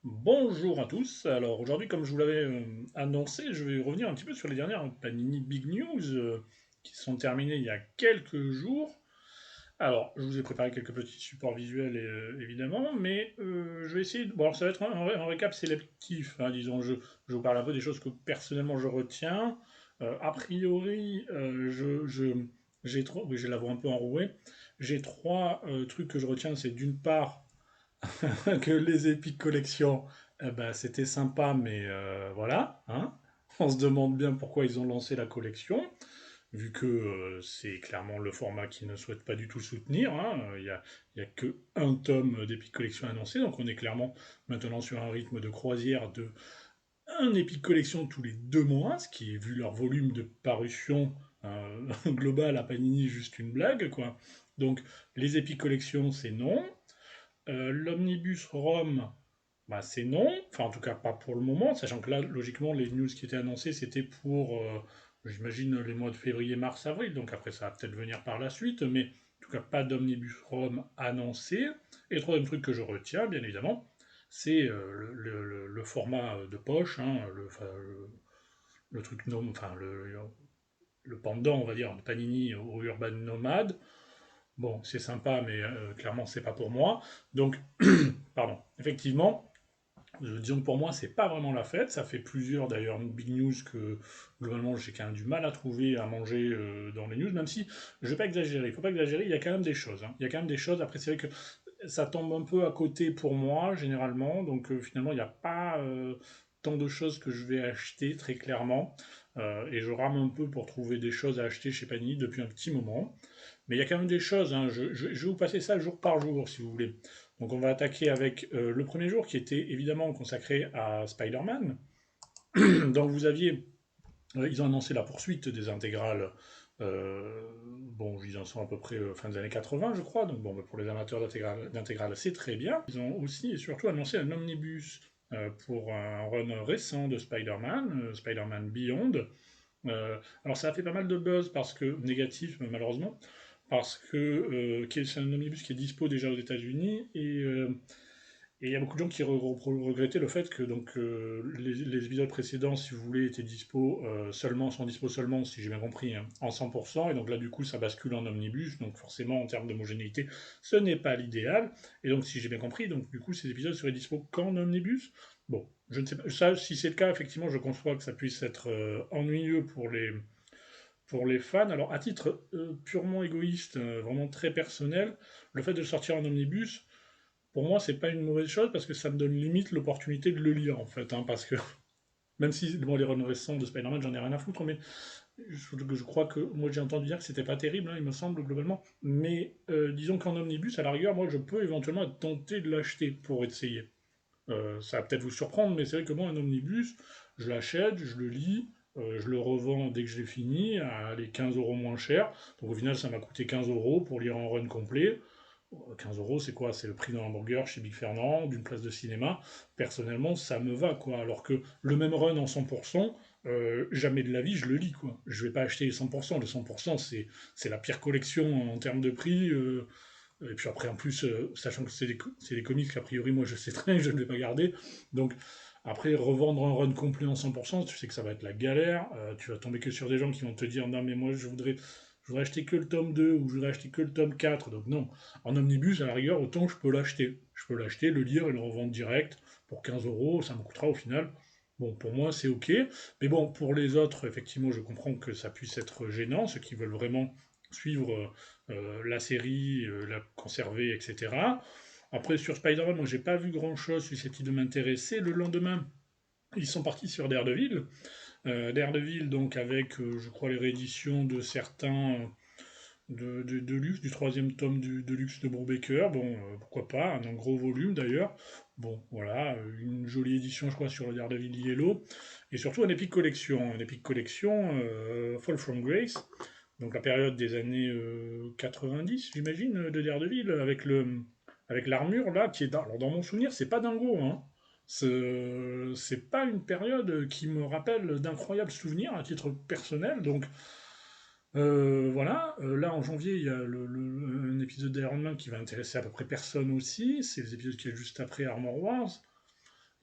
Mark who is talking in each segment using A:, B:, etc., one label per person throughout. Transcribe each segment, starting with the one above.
A: Bonjour à tous. Alors aujourd'hui, comme je vous l'avais annoncé, je vais revenir un petit peu sur les dernières Panini Big News qui sont terminées il y a quelques jours. Alors, je vous ai préparé quelques petits supports visuels évidemment, mais je vais essayer. Bon, alors ça va être un récap sélectif, hein, disons. Je vous parle un peu des choses que personnellement je retiens. A priori, j'ai trois. Oui, j'ai la voix un peu enrouée. J'ai trois trucs que je retiens. C'est d'une part que les Epic Collections, eh ben, c'était sympa, mais voilà, hein. On se demande bien pourquoi ils ont lancé la collection, vu que c'est clairement le format qu'ils ne souhaitent pas du tout soutenir, hein. Il y a que un tome d'Epic Collection annoncé, donc on est clairement maintenant sur un rythme de croisière de un Epic Collection tous les 2 mois, ce qui est, vu leur volume de parution global à Panini, juste une blague, quoi. Donc les Epic Collections, c'est non. L'omnibus Rome, bah, c'est non. Enfin, en tout cas, pas pour le moment, sachant que là, logiquement, les news qui étaient annoncées, c'était pour, j'imagine, les mois de février, mars, avril. Donc après, ça va peut-être venir par la suite, mais en tout cas, pas d'omnibus Rome annoncé. Et le troisième truc que je retiens, bien évidemment, c'est le format de poche, hein, le truc nom, enfin, le pendant, on va dire, de Panini au Urban Nomad. Bon, c'est sympa, mais clairement, c'est pas pour moi. Donc, pardon, effectivement, disons que pour moi, c'est pas vraiment la fête. Ça fait plusieurs d'ailleurs big news que globalement j'ai quand même du mal à trouver à manger dans les news, même si je vais pas exagérer. Il faut pas exagérer, il y a quand même des choses, hein. Il y a quand même des choses. Après, c'est vrai que ça tombe un peu à côté pour moi, généralement. Donc finalement, il n'y a pas tant de choses que je vais acheter très clairement. Et je rame un peu pour trouver des choses à acheter chez Panini depuis un petit moment. Mais il y a quand même des choses, hein. Je vais vous passer ça jour par jour, si vous voulez. Donc on va attaquer avec le premier jour qui était évidemment consacré à Spider-Man. Donc vous aviez, ils ont annoncé la poursuite des intégrales. Bon, ils en sont à peu près fin des années 80, je crois. Donc bon, bah, pour les amateurs d'intégrales, c'est très bien. Ils ont aussi et surtout annoncé un omnibus pour un run récent de Spider-Man, Spider-Man Beyond. Alors ça a fait pas mal de buzz parce que négatif malheureusement parce que c'est un omnibus qui est dispo déjà aux États-Unis et il y a beaucoup de gens qui regrettaient le fait que donc, les épisodes précédents, si vous voulez, étaient dispo seulement, sont dispo seulement, si j'ai bien compris, hein, en 100%, et donc là, du coup, ça bascule en omnibus, donc forcément, en termes d'homogénéité, ce n'est pas l'idéal, et donc, si j'ai bien compris, donc, du coup, ces épisodes seraient dispo qu'en omnibus. Bon, je ne sais pas, ça, si c'est le cas, effectivement, je conçois que ça puisse être ennuyeux pour les fans. Alors, à titre purement égoïste, vraiment très personnel, le fait de le sortir en omnibus, pour moi, c'est pas une mauvaise chose parce que ça me donne limite l'opportunité de le lire en fait, hein, parce que même si bon, les runs récents de Spider-Man, j'en ai rien à foutre, mais je crois que moi j'ai entendu dire que c'était pas terrible, hein, il me semble globalement. Mais disons qu'en omnibus, à la rigueur, moi je peux éventuellement être tenté de l'acheter pour essayer. Ça va peut-être vous surprendre, mais c'est vrai que moi un omnibus, je l'achète, je le lis. Je le revends dès que je l'ai fini à les 15 euros moins cher. Donc au final, ça m'a coûté 15 euros pour lire un run complet. 15 euros, c'est quoi? C'est le prix d'un hamburger chez Big Fernand, d'une place de cinéma. Personnellement, ça me va, quoi. Alors que le même run en 100%, jamais de la vie, je le lis, quoi. Je vais pas acheter les 100%. Le 100%, c'est la pire collection en termes de prix. Et puis après, en plus, sachant que c'est des comics qu'a priori, moi, je sais très bien que je ne vais pas garder. Donc, après, revendre un run complet en 100%, tu sais que ça va être la galère. Tu vas tomber que sur des gens qui vont te dire, non, mais moi, je voudrais acheter que le tome 2 ou je voudrais acheter que le tome 4. Donc non, en omnibus, à la rigueur, autant je peux l'acheter. Je peux l'acheter, le lire et le revendre direct pour 15 euros. Ça me coûtera au final. Bon, pour moi, c'est OK. Mais bon, pour les autres, effectivement, je comprends que ça puisse être gênant, ceux qui veulent vraiment suivre la série, la conserver, etc. Après, sur Spider-Man, moi, j'ai pas vu grand-chose susceptible de m'intéresser. Le lendemain, ils sont partis sur Daredevil. Daredevil, donc, avec, je crois, les rééditions de certains de luxe, du troisième tome de luxe de Brubaker. Bon, pourquoi pas, un gros volume d'ailleurs. Bon, voilà, une jolie édition, je crois, sur le Daredevil Yellow. Et surtout un Epic Collection. Un Epic Collection, Fall from Grace. Donc la période des années 90, j'imagine, de Daredevil, avec l'armure là, qui est alors dans mon souvenir, c'est pas dingo, hein. C'est pas une période qui me rappelle d'incroyables souvenirs à titre personnel, donc voilà. Là en janvier, il y a un épisode d'Iron Man qui va intéresser à peu près personne aussi, c'est les épisodes qui est juste après Armor Wars.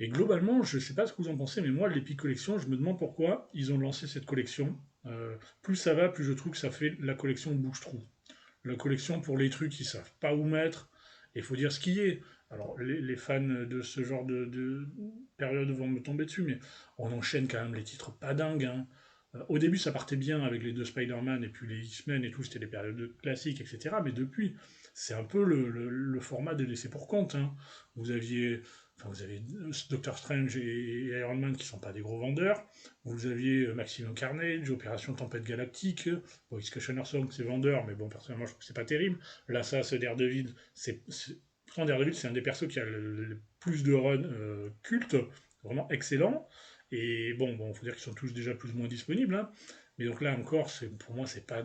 A: Et globalement, je sais pas ce que vous en pensez, mais moi, l'Epic Collection, je me demande pourquoi ils ont lancé cette collection. Plus ça va, plus je trouve que ça fait la collection bouche-trou. La collection pour les trucs qu'ils savent pas où mettre, et il faut dire ce qui est. Alors, les fans de ce genre de période vont me tomber dessus, mais on enchaîne quand même les titres pas dingues, hein. Au début, ça partait bien avec les deux Spider-Man et puis les X-Men et tout, c'était des périodes classiques, etc. Mais depuis, c'est un peu le format de laisser pour compte, hein. Vous aviez, vous avez Doctor Strange et Iron Man qui sont pas des gros vendeurs. Vous aviez Maximum Carnage, Opération Tempête Galactique. Bon, X-Cutioner Song, c'est vendeur, mais bon, personnellement, je trouve que c'est pas terrible. Là, ça, ce Daredevil, pourtant, Daredevil, c'est un des persos qui a le plus de runs cultes, vraiment excellent. Et bon, faut dire qu'ils sont tous déjà plus ou moins disponibles, hein. Mais donc là encore, pour moi, c'est pas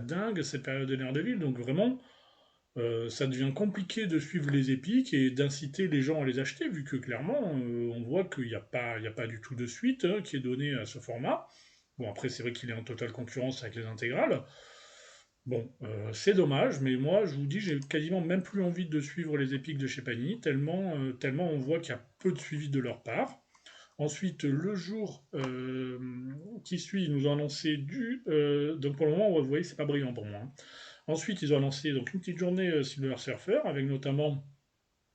A: dingue cette période de Daredevil. Donc vraiment, ça devient compliqué de suivre les épiques et d'inciter les gens à les acheter, vu que clairement, on voit qu'il n'y a pas du tout de suite hein, qui est donnée à ce format. Bon, après, c'est vrai qu'il est en totale concurrence avec les intégrales. Bon, c'est dommage, mais moi, je vous dis, j'ai quasiment même plus envie de suivre les épiques de chez Panini, tellement on voit qu'il y a peu de suivi de leur part. Ensuite, le jour qui suit, ils nous ont annoncé donc pour le moment, vous voyez, c'est pas brillant pour moi, hein. Ensuite, ils ont annoncé donc une petite journée Silver Surfer, avec notamment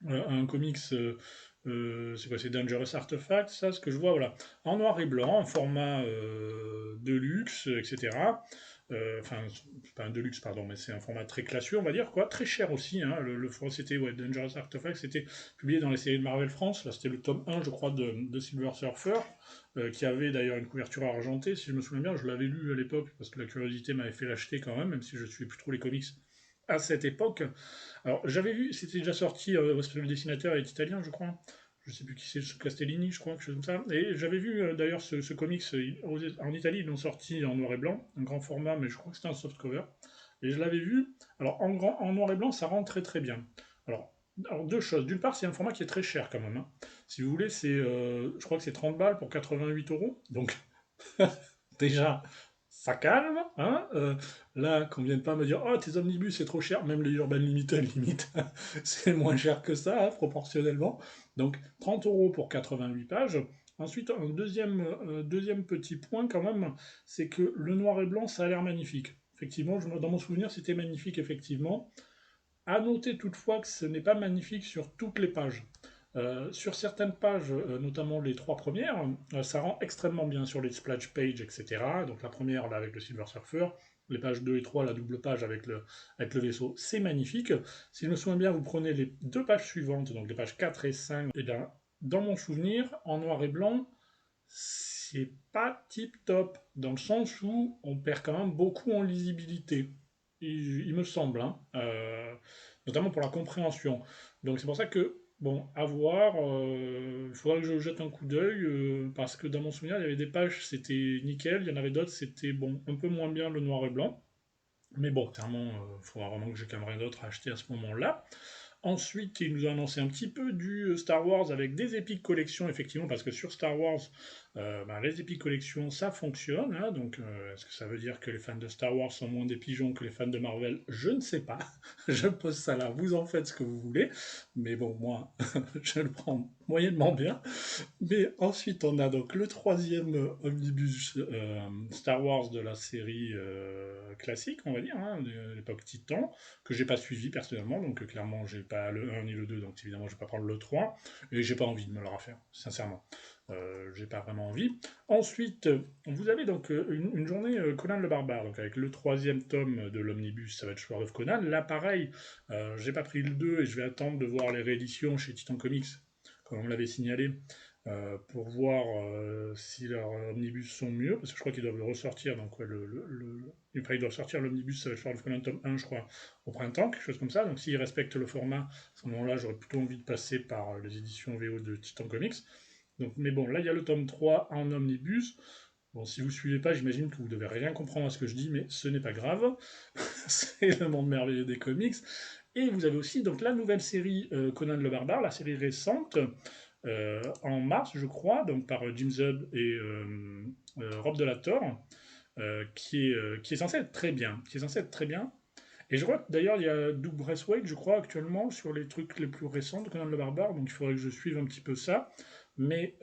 A: un comics, c'est quoi, c'est Dangerous Artifact, ça, ce que je vois, voilà, en noir et blanc, en format de luxe, etc. Enfin, c'est pas un deluxe, pardon, mais c'est un format très classieux, on va dire, quoi, très cher aussi, hein, c'était, ouais, Dangerous Artifact, c'était publié dans les séries de Marvel France, là, c'était le tome 1, je crois, de Silver Surfer, qui avait d'ailleurs une couverture argentée, si je me souviens bien, je l'avais lu à l'époque, parce que la curiosité m'avait fait l'acheter quand même si je ne suis plus trop les comics à cette époque. Alors, j'avais vu, c'était déjà sorti, parce que le dessinateur est italien, je crois. Je sais plus qui c'est, Castellini, je crois, quelque chose comme ça. Et j'avais vu d'ailleurs ce comics en Italie, ils l'ont sorti en noir et blanc, un grand format, mais je crois que c'était un softcover. Et je l'avais vu. Alors, en noir et blanc, ça rend très très bien. Alors, deux choses. D'une part, c'est un format qui est très cher quand même, hein. Si vous voulez, je crois que c'est 30 balles pour 88 euros. Donc, déjà, ça calme, hein. Là, qu'on vienne pas me dire, oh, tes omnibus, c'est trop cher, même les Urban Limited, limite, c'est moins cher que ça, hein, proportionnellement. Donc, 30 euros pour 88 pages. Ensuite, un deuxième petit point, quand même, c'est que le noir et blanc, ça a l'air magnifique. Effectivement, dans mon souvenir, c'était magnifique, effectivement. À noter toutefois que ce n'est pas magnifique sur toutes les pages. Sur certaines pages, notamment les trois premières, ça rend extrêmement bien sur les splash pages, etc. Donc la première, là, avec le Silver Surfer, les pages 2 et 3, la double page avec le vaisseau, c'est magnifique. Si je me souviens bien, vous prenez les deux pages suivantes, donc les pages 4 et 5, et bien, dans mon souvenir, en noir et blanc, c'est pas tip top, dans le sens où on perd quand même beaucoup en lisibilité. Il me semble, hein, notamment pour la compréhension. Donc c'est pour ça que, bon, à voir, il faudra que je jette un coup d'œil, parce que dans mon souvenir, il y avait des pages, c'était nickel, il y en avait d'autres, c'était bon, un peu moins bien le noir et blanc. Mais bon, clairement, il faudra vraiment que j'ai quand même rien d'autre à acheter à ce moment-là. Ensuite, il nous a annoncé un petit peu du Star Wars avec des Epic Collections, effectivement, parce que sur Star Wars, les Epic Collections, ça fonctionne, hein. Donc, est-ce que ça veut dire que les fans de Star Wars sont moins des pigeons que les fans de Marvel? Je ne sais pas. Je pose ça là, vous en faites ce que vous voulez. Mais bon, moi, je le prends moyennement bien. Mais ensuite, on a donc le troisième omnibus Star Wars de la série classique, on va dire, hein, de l'époque Titan, que j'ai pas suivi personnellement, donc clairement, j'ai pas le 1 ni le 2, donc évidemment, je vais pas prendre le 3, et j'ai pas envie de me le refaire, sincèrement. J'ai pas vraiment envie. Ensuite, vous avez donc une journée Conan le Barbare, donc avec le troisième tome de l'omnibus, ça va être Sword of Conan. Là, pareil, j'ai pas pris le 2 et je vais attendre de voir les rééditions chez Titan Comics, comme on me l'avait signalé, pour voir si leurs omnibus sont mieux, parce que je crois qu'ils doivent le ressortir, donc ouais, enfin, ils doivent sortir l'omnibus Sword of Conan tome 1, je crois, au printemps, quelque chose comme ça, donc s'ils respectent le format, à ce moment-là, j'aurais plutôt envie de passer par les éditions VO de Titan Comics. Donc, mais bon, là, il y a le tome 3 en omnibus. Bon, si vous suivez pas, j'imagine que vous devez rien comprendre à ce que je dis, mais ce n'est pas grave. C'est le monde merveilleux des comics. Et vous avez aussi donc la nouvelle série Conan le Barbare, la série récente, en mars, je crois, donc par Jim Zub et Rob de la Torre, qui est censé être très bien. Qui est censé être très bien. Et je crois que d'ailleurs, il y a Doug Braithwaite, je crois, actuellement, sur les trucs les plus récents de Conan le Barbare, donc il faudrait que je suive un petit peu ça. Mais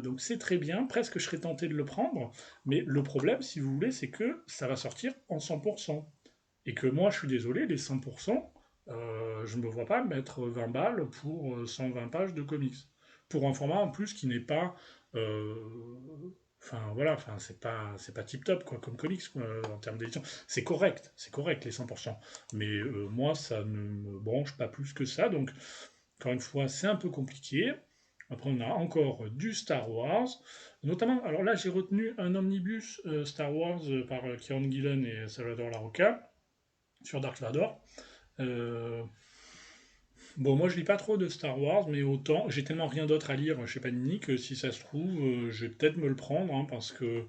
A: donc c'est très bien, presque je serais tenté de le prendre, mais le problème, si vous voulez, c'est que ça va sortir en 100%. Et que moi, je suis désolé, les 100%, je ne me vois pas mettre 20 balles pour 120 pages de comics. Pour un format en plus qui n'est pas. euh, Enfin voilà, enfin, c'est pas tip top quoi, comme comics quoi, en termes d'édition. C'est correct les 100%. Mais moi, ça ne me branche pas plus que ça. Donc, encore une fois, c'est un peu compliqué. Après, on a encore du Star Wars. Notamment, alors là, j'ai retenu un omnibus Star Wars par Kieran Gillen et Salvador Larroca sur Dark Vador. Euh, bon, moi je lis pas trop de Star Wars, mais autant, j'ai tellement rien d'autre à lire chez Panini que si ça se trouve, je vais peut-être me le prendre, hein, parce que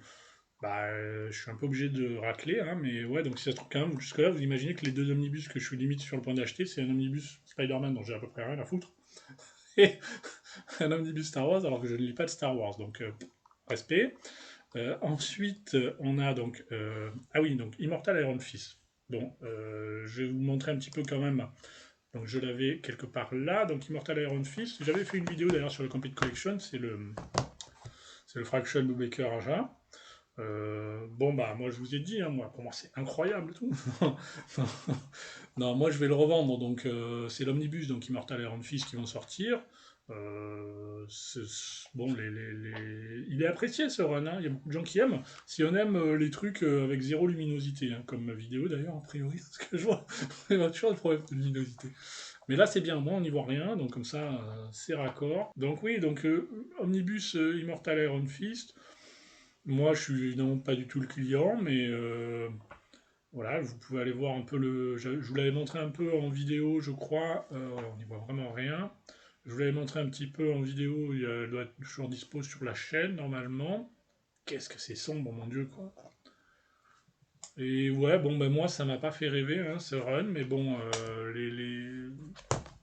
A: bah, je suis un peu obligé de racler, hein, mais ouais, donc si ça se trouve quand même, jusque-là, vous imaginez que les deux omnibus que je suis limite sur le point d'acheter, c'est un omnibus Spider-Man dont j'ai à peu près rien à foutre, et un omnibus Star Wars alors que je ne lis pas de Star Wars, donc respect. Ensuite, on a donc. Ah oui, donc Immortal Iron Fist. Bon, je vais vous montrer un petit peu quand même. Donc je l'avais quelque part là. Donc Immortal Iron Fist. J'avais fait une vidéo d'ailleurs sur le Complete Collection. C'est le Fraction Baker Aja. Bon bah moi je vous ai dit, hein, moi, pour moi c'est incroyable tout. Non, moi je vais le revendre, donc c'est l'omnibus, donc Immortal Iron Fist qui vont sortir. Bon, il est apprécié ce run, hein. Il y a beaucoup de gens qui aiment. Si on aime les trucs avec zéro luminosité, hein, comme ma vidéo d'ailleurs, a priori, parce que je vois, il y a toujours des problèmes de luminosité. Mais là c'est bien, moi on n'y voit rien, donc comme ça c'est raccord. Donc oui, donc Omnibus Immortal Iron Fist, moi je suis évidemment pas du tout le client, mais voilà, vous pouvez aller voir un peu je vous l'avais montré un peu en vidéo, je crois. On n'y voit vraiment rien. Je vous l'avais montré un petit peu en vidéo, il doit être toujours dispo sur la chaîne normalement. Qu'est-ce que c'est sombre, mon dieu, quoi. Et ouais, bon, ben moi, ça m'a pas fait rêver, hein, ce run, mais bon,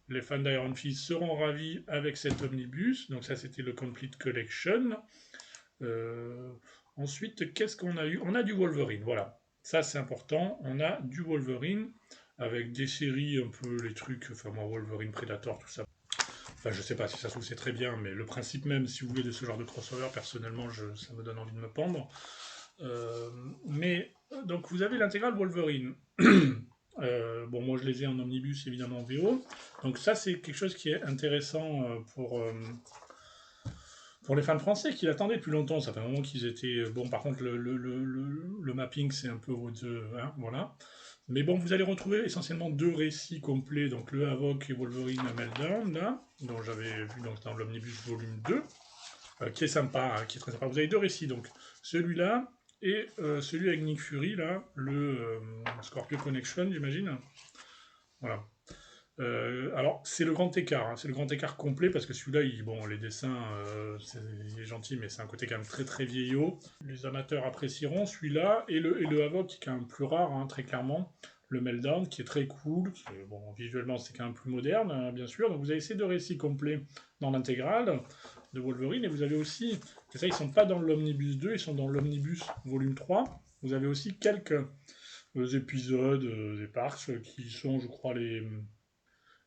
A: les fans d'Iron Fist seront ravis avec cet omnibus. Donc, ça, c'était le Complete Collection. Euh, Ensuite, qu'est-ce qu'on a eu? On a du Wolverine, voilà. Ça, c'est important. On a du Wolverine avec des séries, un peu les trucs, enfin, moi, Wolverine, Predator, tout ça. Enfin, je sais pas si ça se trouve, c'est très bien, mais le principe même, si vous voulez, de ce genre de crossover, personnellement, ça me donne envie de me pendre. Euh, donc, vous avez l'intégrale Wolverine. Bon, moi, je les ai en omnibus, évidemment, en VO. Donc, ça, c'est quelque chose qui est intéressant pour les fans français qui l'attendaient depuis longtemps. Ça fait un moment qu'ils étaient. Bon, par contre, le mapping, c'est un peu hein, voilà. Mais bon, vous allez retrouver essentiellement deux récits complets, donc le Havok et Wolverine Meltdown, là, dont j'avais vu donc, dans l'Omnibus volume 2, qui est sympa, hein, qui est très sympa. Vous avez deux récits, donc celui-là et celui avec Nick Fury, là, le Scorpio Connection, j'imagine. Voilà. Alors, c'est le grand écart, hein, c'est le grand écart complet parce que celui-là, bon, les dessins, il est gentil, mais c'est un côté quand même très très vieillot. Les amateurs apprécieront celui-là et le Havok qui est quand même plus rare, hein, très clairement. Le Meltdown qui est très cool, bon, visuellement c'est quand même plus moderne, hein, bien sûr. Donc vous avez ces deux récits complets dans l'intégrale de Wolverine et vous avez aussi, et ça ils sont pas dans l'Omnibus 2, ils sont dans l'Omnibus volume 3. Vous avez aussi quelques épisodes éparses qui sont, je crois, les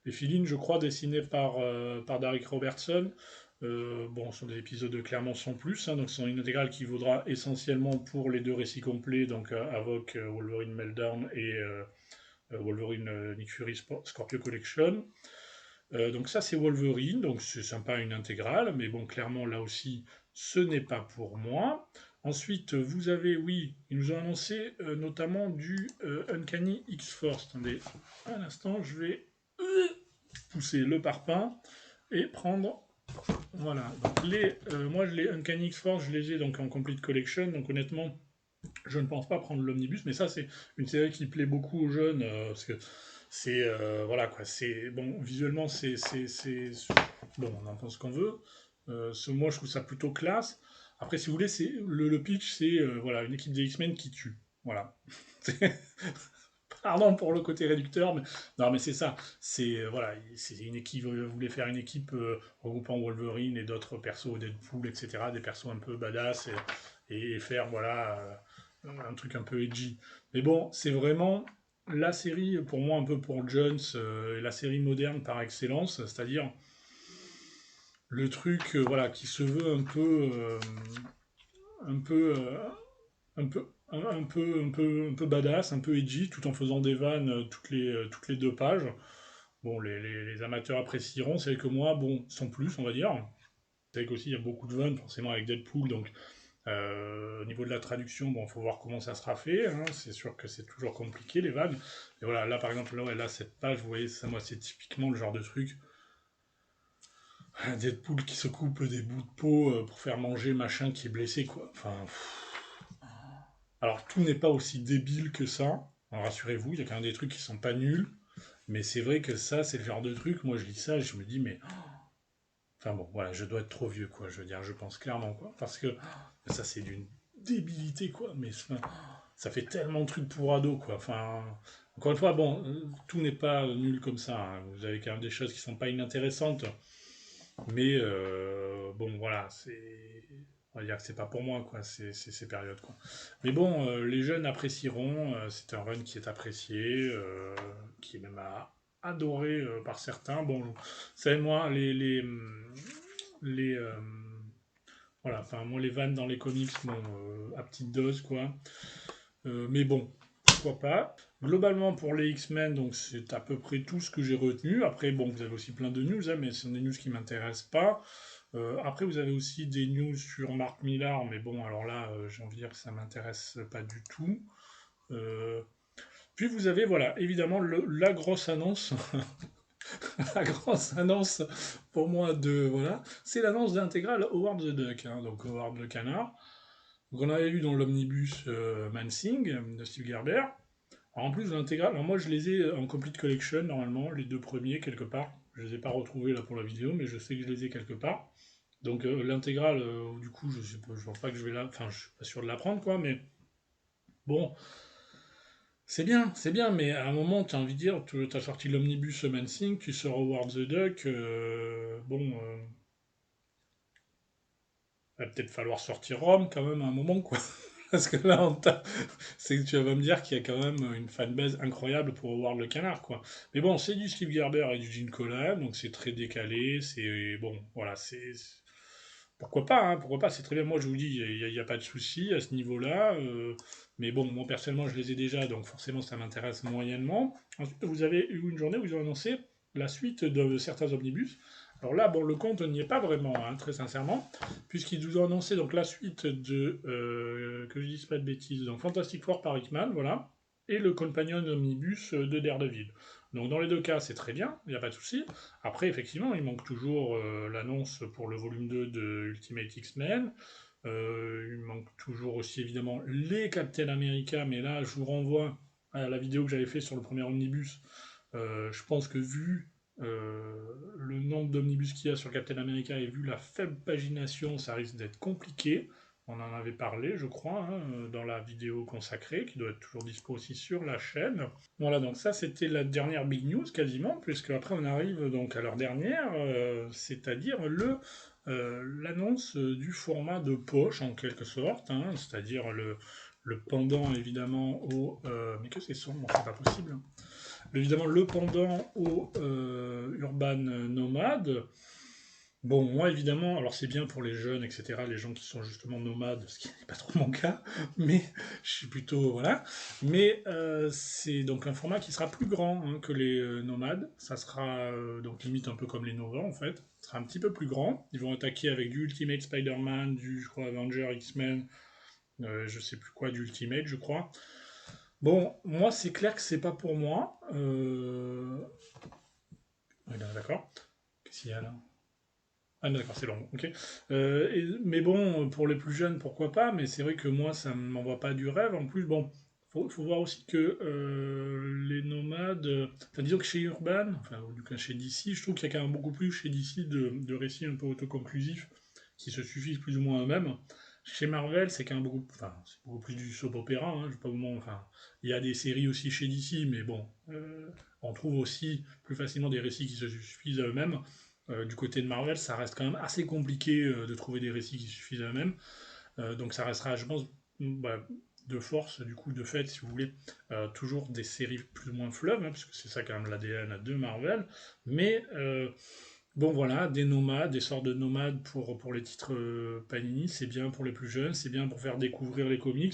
A: fill je crois, dessinés par Derek Robertson. Bon, ce sont des épisodes clairement sans plus, hein, donc ce sont une intégrale qui vaudra essentiellement pour les deux récits complets, donc Havok, Wolverine Meltdown et Wolverine Nick Fury Scorpio Collection. Donc ça c'est Wolverine, donc c'est sympa une intégrale, mais bon clairement là aussi ce n'est pas pour moi. Ensuite vous avez, oui, ils nous ont annoncé notamment du Uncanny X-Force. Attendez un instant, je vais pousser le parpaing et prendre. Voilà. Donc moi, les Uncanny X-Force, je les ai donc en Complete Collection. Donc honnêtement, je ne pense pas prendre l'omnibus, mais ça, c'est une série qui plaît beaucoup aux jeunes parce que c'est voilà quoi. C'est bon, visuellement, bon, on en pense ce qu'on veut. Moi, je trouve ça plutôt classe. Après, si vous voulez, c'est le pitch, c'est voilà une équipe des X-Men qui tue. Voilà. Pardon pour le côté réducteur, mais non, mais c'est ça. C'est voilà, c'est une équipe. Vous voulez faire une équipe regroupant Wolverine et d'autres persos, Deadpool, etc. Des persos un peu badass et faire voilà un truc un peu edgy. Mais bon, c'est vraiment la série pour moi un peu pour Jones, la série moderne par excellence, c'est-à-dire le truc voilà, qui se veut un peu, un peu badass, un peu edgy, tout en faisant des vannes toutes les 2 pages. Bon, les amateurs apprécieront, c'est que moi, bon, sans plus, on va dire. C'est qu'aussi, il y a beaucoup de vannes, forcément, avec Deadpool, donc au niveau de la traduction, bon, faut voir comment ça sera fait, hein. C'est sûr que c'est toujours compliqué, les vannes. Et voilà, là, par exemple, là, ouais, là cette page, vous voyez, ça, moi, c'est typiquement le genre de truc. Un Deadpool qui se coupe des bouts de peau pour faire manger machin qui est blessé, quoi. Enfin, alors, tout n'est pas aussi débile que ça. Alors, rassurez-vous, il y a quand même des trucs qui sont pas nuls. Mais c'est vrai que ça, c'est le genre de truc, moi je lis ça et je me dis, mais. Enfin bon, voilà, je dois être trop vieux, quoi. Je veux dire, je pense clairement, quoi. Parce que ça, c'est d'une débilité, quoi. Mais ça fait tellement de trucs pour ados, quoi. Enfin, encore une fois, bon, tout n'est pas nul comme ça, hein. Vous avez quand même des choses qui sont pas inintéressantes. Mais bon, voilà, c'est. On va dire que c'est pas pour moi, quoi, ces périodes, quoi. Mais bon, les jeunes apprécieront. C'est un run qui est apprécié, qui est même adoré par certains. Bon, vous savez, moi, les voilà, enfin, moi, les vannes dans les comics, bon, à petite dose, quoi. Mais bon, pourquoi pas. Globalement, pour les X-Men, donc c'est à peu près tout ce que j'ai retenu. Après, bon, vous avez aussi plein de news, hein, mais ce sont des news qui m'intéressent pas. Après, vous avez aussi des news sur Mark Millar, mais bon, alors là, j'ai envie de dire que ça m'intéresse pas du tout. Euh, Puis vous avez, voilà, évidemment, la grosse annonce, la grosse annonce pour moi de, voilà, c'est l'annonce d'intégrale Howard the Duck, hein, donc Howard le canard. Donc on avait vu dans l'omnibus Mansing de Steve Gerber. Alors en plus de l'intégrale, alors moi je les ai en complete collection normalement, les 2 premiers quelque part. Je les ai pas retrouvés là pour la vidéo, mais je sais que je les ai quelque part. Donc l'intégrale, du coup, je pense pas que je vais la, enfin, je suis pas sûr de la prendre quoi, mais bon, c'est bien, mais à un moment, tu as envie de dire, tu as sorti l'omnibus Mansing, tu sors Howard the Duck, bon, va peut-être falloir sortir Rome quand même à un moment quoi. Parce que là, c'est que tu vas me dire qu'il y a quand même une fanbase incroyable pour Howard le canard, quoi. Mais bon, c'est du Steve Gerber et du Gene Colan, donc c'est très décalé, c'est... Bon, voilà, c'est... Pourquoi pas, hein, pourquoi pas, c'est très bien. Moi, je vous dis, il y a pas de souci à ce niveau-là. Mais bon, moi, personnellement, je les ai déjà, donc forcément, ça m'intéresse moyennement. Ensuite, vous avez eu une journée où ils ont annoncé la suite de certains omnibus. Alors là, bon, le compte n'y est pas vraiment, hein, très sincèrement, puisqu'ils nous ont annoncé donc la suite de, que je dise pas de bêtises, donc Fantastic Four par Hickman, voilà, et le Companion Omnibus de Daredevil. Donc dans les 2 cas, c'est très bien, il n'y a pas de souci. Après, effectivement, il manque toujours l'annonce pour le volume 2 de Ultimate X-Men. Il manque toujours aussi évidemment les Captain America, mais là, je vous renvoie à la vidéo que j'avais fait sur le premier omnibus. Je pense que vu le nombre d'omnibus qu'il y a sur Captain America et vu la faible pagination, ça risque d'être compliqué. On en avait parlé, je crois, hein, dans la vidéo consacrée, qui doit être toujours dispo aussi sur la chaîne. Voilà, donc ça c'était la dernière big news quasiment, puisque après on arrive donc à leur dernière, c'est-à-dire l'annonce du format de poche en quelque sorte, hein, c'est-à-dire le pendant évidemment au... mais que c'est sombre, c'est pas possible. Évidemment, le pendant au Urban Nomade. Bon, moi évidemment, alors c'est bien pour les jeunes, etc., les gens qui sont justement nomades, ce qui n'est pas trop mon cas, mais je suis plutôt, voilà. Mais c'est donc un format qui sera plus grand hein, que les nomades. Ça sera donc limite un peu comme les Nova en fait. Ça sera un petit peu plus grand. Ils vont attaquer avec du Ultimate Spider-Man, du, je crois, Avenger, X-Men, je sais plus quoi, du Ultimate, je crois. Bon, moi, c'est clair que c'est pas pour moi. Oui, d'accord. Qu'est-ce qu'il y a là? Ah, d'accord, c'est long, ok. Mais bon, pour les plus jeunes, pourquoi pas, mais c'est vrai que moi, ça ne m'envoie pas du rêve. En plus, bon, faut voir aussi que les nomades. Enfin, disons que chez Urban, enfin, ou du coup chez DC, je trouve qu'il y a quand même beaucoup plus chez DC de récits un peu autoconclusifs qui se suffisent plus ou moins à eux-mêmes. Chez Marvel, c'est quand même beaucoup, enfin, c'est beaucoup plus du soap opéra, hein, je sais pas comment, enfin, il y a des séries aussi chez DC, mais bon, on trouve aussi plus facilement des récits qui se suffisent à eux-mêmes. Du côté de Marvel, ça reste quand même assez compliqué de trouver des récits qui suffisent à eux-mêmes. Donc ça restera, je pense, bah, de force, du coup, de fait, si vous voulez, toujours des séries plus ou moins fleuves, hein, parce que c'est ça quand même l'ADN de Marvel. Mais Bon voilà, des nomades, des sortes de nomades pour les titres Panini, c'est bien pour les plus jeunes, c'est bien pour faire découvrir les comics.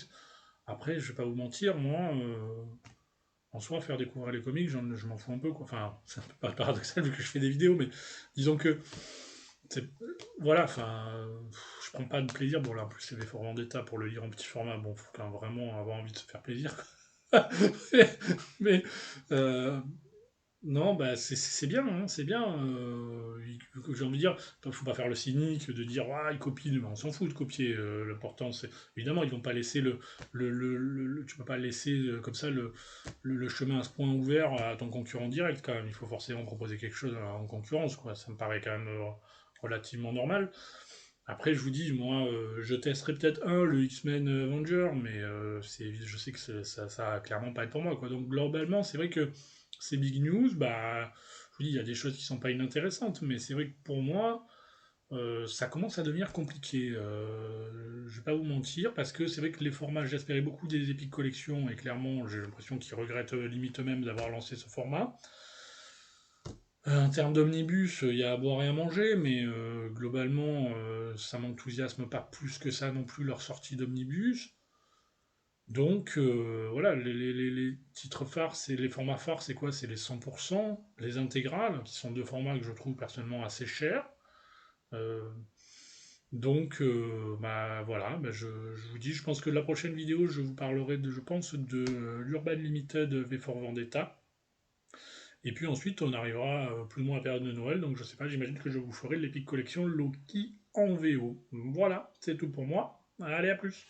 A: Après, je vais pas vous mentir, moi, en soi, faire découvrir les comics, je m'en fous un peu, quoi. Enfin, c'est un peu pas paradoxal vu que je fais des vidéos, mais disons que c'est, voilà, enfin, je prends pas de plaisir. Bon là, en plus, c'est V for Vendetta pour le lire en petit format. Bon, faut quand même vraiment avoir envie de se faire plaisir, quoi. mais, euh, non, bah c'est bien, hein, c'est bien. J'ai envie de dire, faut pas faire le cynique de dire ah ils copient, mais on s'en fout de copier. L'important c'est évidemment ils vont pas laisser tu peux pas laisser comme ça le chemin à ce point ouvert à ton concurrent direct quand même. Il faut forcément proposer quelque chose en concurrence quoi. Ça me paraît quand même relativement normal. Après je vous dis moi je testerai peut-être le X-Men Avenger, mais je sais que ça va clairement pas être pour moi quoi. Donc globalement c'est vrai que ces big news, bah, je vous dis, il y a des choses qui sont pas inintéressantes, mais c'est vrai que pour moi, ça commence à devenir compliqué. Je vais pas vous mentir, parce que c'est vrai que les formats, j'espérais beaucoup des Epic Collections, et clairement, j'ai l'impression qu'ils regrettent limite eux-mêmes d'avoir lancé ce format. En termes d'omnibus, il y a à boire et à manger, mais globalement, ça m'enthousiasme pas plus que ça non plus leur sortie d'omnibus. Donc voilà, les titres phares, c'est les formats phares, c'est quoi? C'est les 100%, les intégrales, qui sont deux formats que je trouve personnellement assez chers. Euh, donc bah voilà, bah, je vous dis, je pense que la prochaine vidéo, je vous parlerai je pense, de l'Urban Limited V for Vendetta. Et puis ensuite, on arrivera plus ou moins à la période de Noël, donc je sais pas, j'imagine que je vous ferai l'Epic Collection Loki en VO. Voilà, c'est tout pour moi. Allez, à plus.